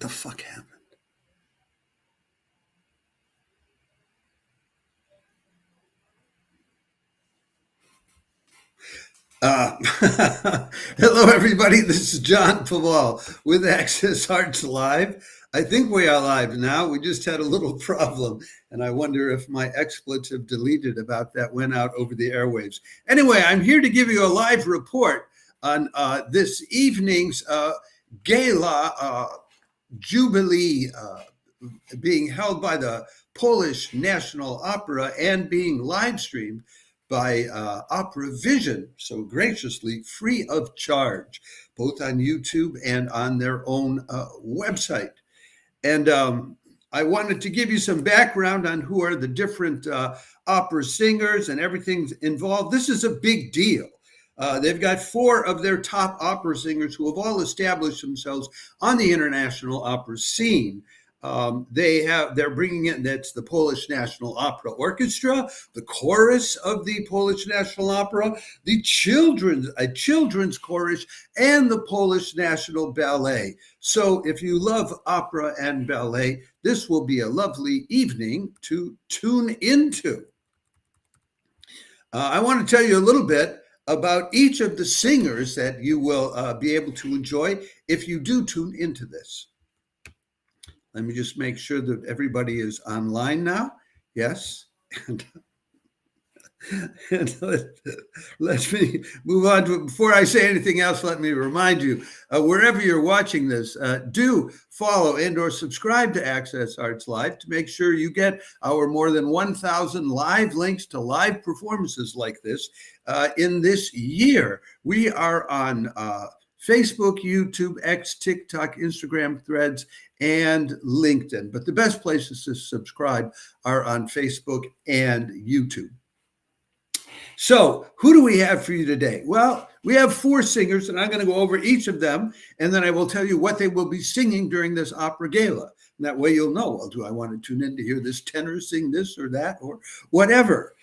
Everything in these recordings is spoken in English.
the fuck happened? Uh, Hello, everybody. This is John Paval with Access Arts Live. I think we are live now. We just had a little problem, and I wonder if my expletive deleted about that went out over the airwaves. Anyway, I'm here to give you a live report on this evening's Gala Jubilee being held by the Polish National Opera and being live streamed by Opera Vision, so graciously free of charge, both on YouTube and on their own website. And I wanted to give you some background on who are the different opera singers and everything involved. This is a big deal. They've got 4 of their top opera singers who have all established themselves on the international opera scene. They're bringing in, that's the Polish National Opera Orchestra, the chorus of the Polish National Opera, a children's chorus, and the Polish National Ballet. So if you love opera and ballet, this will be a lovely evening to tune into. I want to tell you a little bit about each of the singers that you will be able to enjoy if you do tune into this. Let me just make sure that everybody is online now. Yes. And let me move on to it. Before I say anything else, let me remind you, wherever you're watching this, do follow and or subscribe to Access Arts Live to make sure you get our more than 1,000 live links to live performances like this in this year. We are on Facebook, YouTube, X, TikTok, Instagram, Threads, and LinkedIn. But the best places to subscribe are on Facebook and YouTube. So who do we have for you today? Well, we have 4 singers, and I'm going to go over each of them, and then I will tell you what they will be singing during this opera gala. And that way you'll know, well, do I want to tune in to hear this tenor sing this or that or whatever?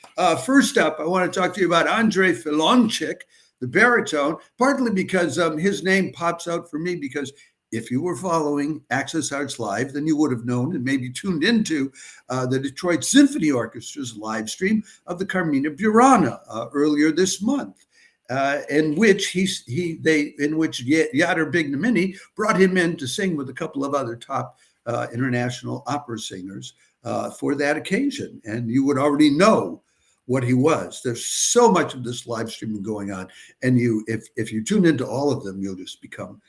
First up, I want to talk to you about Andrzej Filonczyk, the baritone, partly because his name pops out for me because if you were following Access Arts Live, then you would have known and maybe tuned into the Detroit Symphony Orchestra's live stream of the Carmina Burana earlier this month, in which Yadar Bignamini brought him in to sing with a couple of other top international opera singers for that occasion. And you would already know what he was. There's so much of this live streaming going on, and if you tune into all of them, you'll just become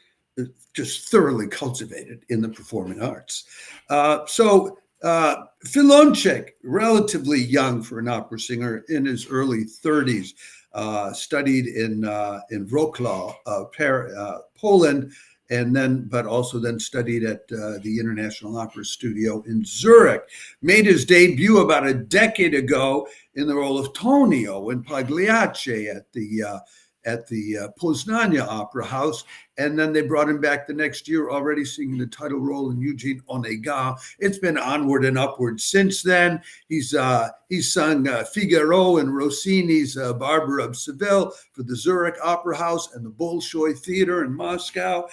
just thoroughly cultivated in the performing arts. Filonczyk, relatively young for an opera singer, in his early 30s, studied in Wrocław, Poland, but also studied at the International Opera Studio in Zurich. Made his debut about a decade ago in the role of Tonio in Pagliacci at the Poznania Opera House, and then they brought him back the next year, already singing the title role in Eugene Onega. It's been onward and upward since then. He's sung Figaro and Rossini's Barber of Seville for the Zurich Opera House and the Bolshoi Theater in Moscow.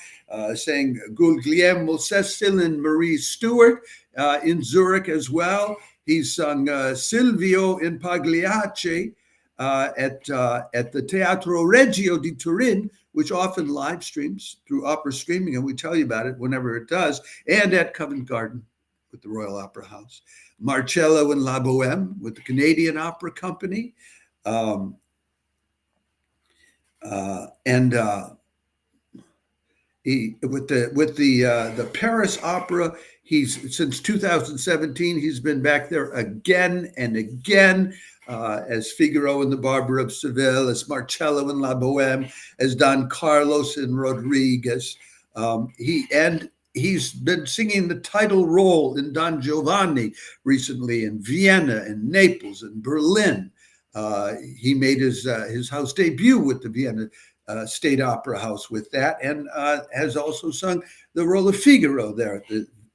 Sang Guglielmo Cecil and Marie Stuart in Zurich as well. He's sung Silvio in Pagliacci at the Teatro Regio di Turin, which often live streams through opera streaming, and we tell you about it whenever it does, and at Covent Garden with the Royal Opera House. Marcello in La Boheme with the Canadian Opera Company, and with the Paris Opera. He's since 2017. He's been back there again and again as Figaro in the Barber of Seville, as Marcello in La Boheme, as Don Carlos in Rodriguez. He's been singing the title role in Don Giovanni recently in Vienna and Naples and Berlin. He made his house debut with the Vienna State Opera House with that, and has also sung the role of Figaro there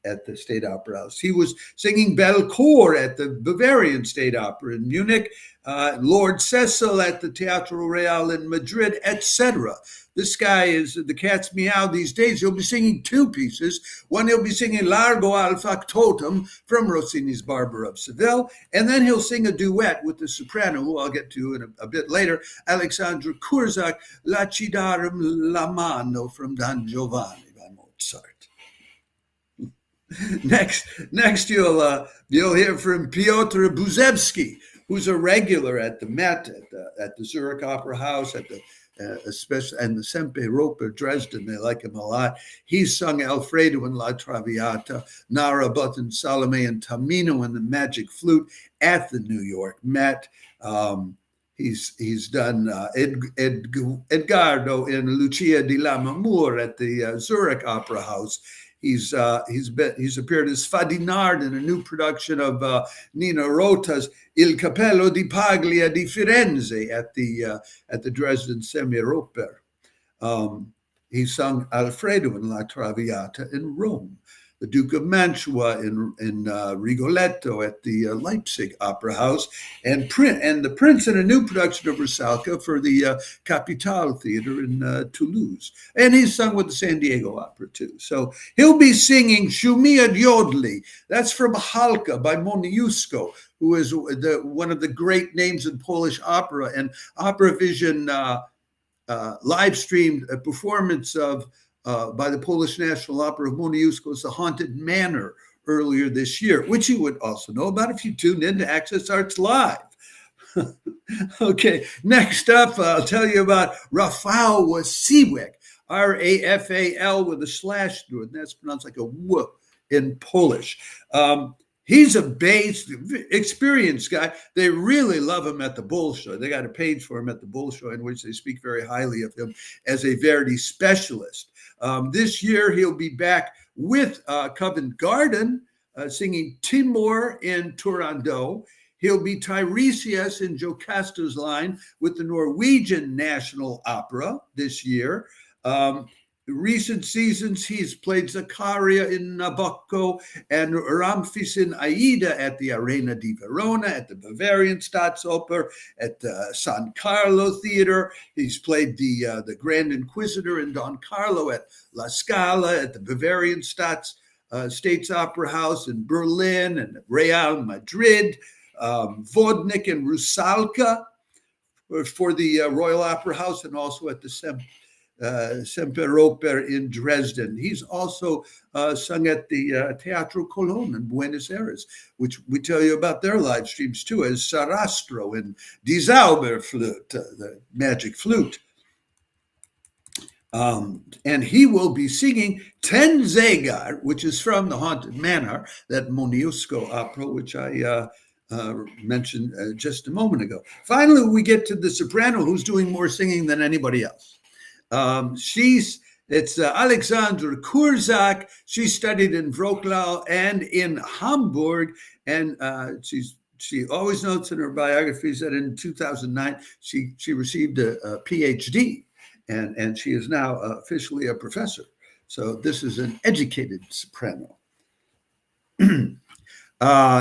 at the State Opera House. He was singing Belcourt at the Bavarian State Opera in Munich, Lord Cecil at the Teatro Real in Madrid, etc. This guy is the cat's meow these days. He'll be singing two pieces. One, he'll be singing Largo al Factotum from Rossini's Barber of Seville, and then he'll sing a duet with the soprano, who I'll get to in a bit later, Alexandra Kurzak, Lacidarum la mano from Don Giovanni by Mozart. Next, you'll hear from Piotr Buzebski, who's a regular at the Met, at the Zurich Opera House, at the especially and the Semperoper Dresden. They like him a lot. He's sung Alfredo and La Traviata, Narabut and Salome and Tamino and the Magic Flute at the New York Met. He's done Edgardo in Lucia di Lammermoor at the Zurich Opera House. He's appeared as Fadinard in a new production of Nina Rota's Il Cappello di Paglia di Firenze at the Dresden Semperoper. He sung Alfredo in La Traviata in Rome. The Duke of Mantua in Rigoletto at the Leipzig Opera House, and the Prince in a new production of Rusalka for the Capitol Theater in Toulouse. And he's sung with the San Diego Opera too. So he'll be singing Shumia Diodli. That's from Halka by Moniuszko, who is one of the great names in Polish opera, and Opera Vision live streamed a performance of by the Polish National Opera of Moniuszko's The Haunted Manor earlier this year, which you would also know about if you tuned in to Access Arts Live. Okay, next up, I'll tell you about Rafał Wasiłek, R-A-F-A-L with a slash through it, and that's pronounced like a W in Polish. He's a experienced guy. They really love him at the Bolshoi. They got a page for him at the Bolshoi in which they speak very highly of him as a Verdi specialist. This year, he'll be back with Covent Garden singing Timur in Turandot. He'll be Tiresias in Jocasta's line with the Norwegian National Opera this year. Recent seasons, he's played Zaccaria in Nabucco and Ramphis in Aida at the Arena di Verona, at the Bavarian Staatsoper, at the San Carlo Theater. He's played the Grand Inquisitor in Don Carlo at La Scala, at the Bavarian States Opera House in Berlin and Real Madrid, Vodnik and Rusalka for the Royal Opera House, and also at the Semperoper in Dresden. He's also sung at the Teatro Colón in Buenos Aires, which we tell you about their live streams too, as Sarastro in Die Zauberflöte, the magic flute. And he will be singing Ten Zegar, which is from The Haunted Manor, that Moniuszko opera, which I mentioned just a moment ago. Finally, we get to the soprano, who's doing more singing than anybody else. It's Alexandra Kurzak. She studied in Wrocław and in Hamburg, and she always notes in her biographies that in 2009 she received a PhD, and she is now officially a professor. So this is an educated soprano.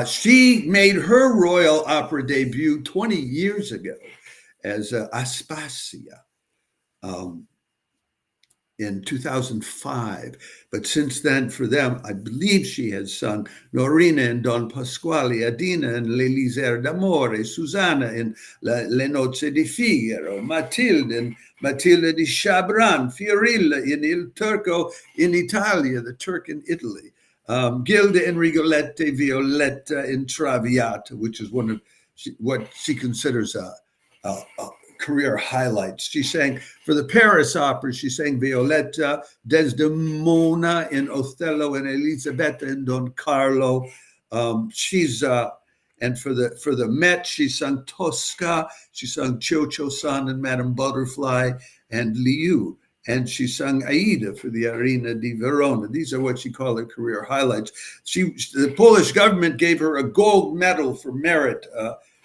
She made her Royal Opera debut 20 years ago as Aspasia. In 2005, but since then, for them, I believe she has sung Norina in Don Pasquale, Adina in L'Elisir d'Amore, Susanna in Le Nozze di Figaro, Matilde in Matilda di Chabran, Fiorilla in Il Turco in Italia, the Turk in Italy, Gilda in Rigolette, Violetta in Traviata, which is one of what she considers a career highlights. She sang for the Paris Opera. She sang Violetta, Desdemona in Othello, and Elisabetta in Don Carlo. And for the Met, she sung Tosca. She sung Cho-Cho-san and Madame Butterfly and Liu. And she sung Aida for the Arena di Verona. These are what she called her career highlights. The Polish government gave her a gold medal for merit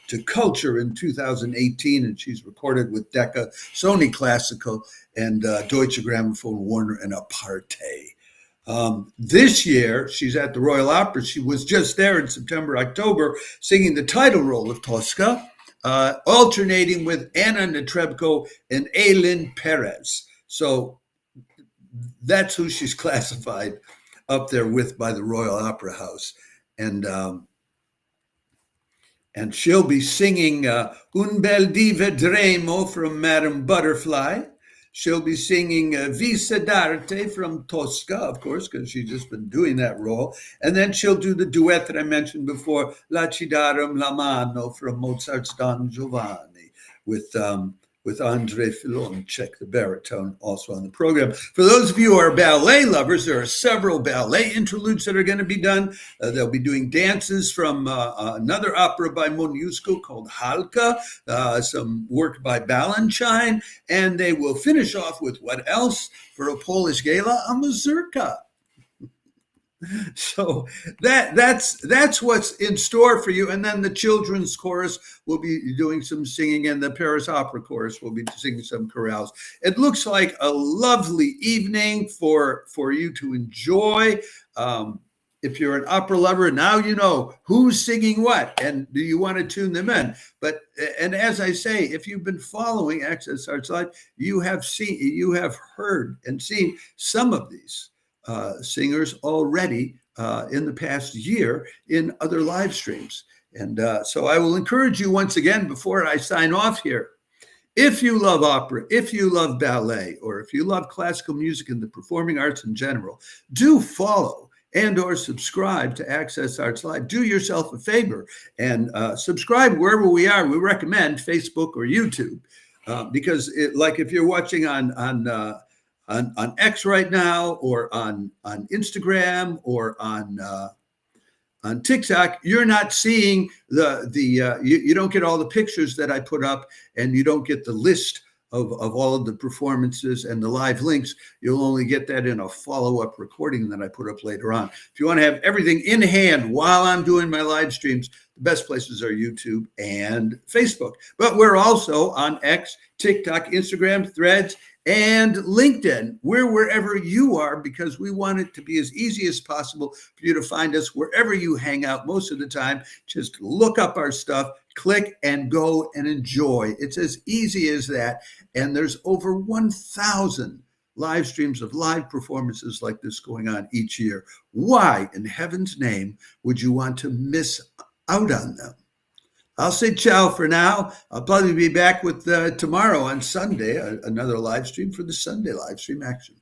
to culture in 2018, and she's recorded with Decca, Sony Classical, and Deutsche Grammophon, Warner, and Aparte. This year, she's at the Royal Opera. She was just there in September, October, singing the title role of Tosca, alternating with Anna Netrebko and Aylin Perez. So that's who she's classified up there with by the Royal Opera House. And and she'll be singing Un bel di vedremo from Madame Butterfly. She'll be singing Visa d'arte from Tosca, of course, because she's just been doing that role. And then she'll do the duet that I mentioned before, La ci darum la mano from Mozart's Don Giovanni, with Andrei Filonchek, the baritone, also on the program. For those of you who are ballet lovers, there are several ballet interludes that are going to be done. They'll be doing dances from another opera by Moniuszko called Halka, some work by Balanchine, and they will finish off with what else? For a Polish gala, a mazurka. So that's what's in store for you. And then the children's chorus will be doing some singing, and the Paris Opera Chorus will be singing some chorales. It looks like a lovely evening for you to enjoy. If you're an opera lover, now you know who's singing what, and do you want to tune them in? But and as I say, if you've been following Access Arts Live, you have heard and seen some of these singers already in the past year in other live streams. And so I will encourage you once again, before I sign off here, if you love opera, if you love ballet, or if you love classical music and the performing arts in general, do follow and or subscribe to Access Arts Live. Do yourself a favor and subscribe wherever we are. We recommend Facebook or YouTube because like if you're watching on X right now, or on Instagram, or on TikTok, you're not seeing you don't get all the pictures that I put up, and you don't get the list of all of the performances and the live links. You'll only get that in a follow-up recording that I put up later on. If you want to have everything in hand while I'm doing my live streams, the best places are YouTube and Facebook. But we're also on X, TikTok, Instagram, Threads, and LinkedIn. We're wherever you are, because we want it to be as easy as possible for you to find us wherever you hang out most of the time. Just look up our stuff, click, and go and enjoy. It's as easy as that. And there's over 1,000 live streams of live performances like this going on each year. Why in heaven's name would you want to miss out on them? I'll say ciao for now. I'll probably be back with tomorrow on Sunday, another live stream for the Sunday live stream action.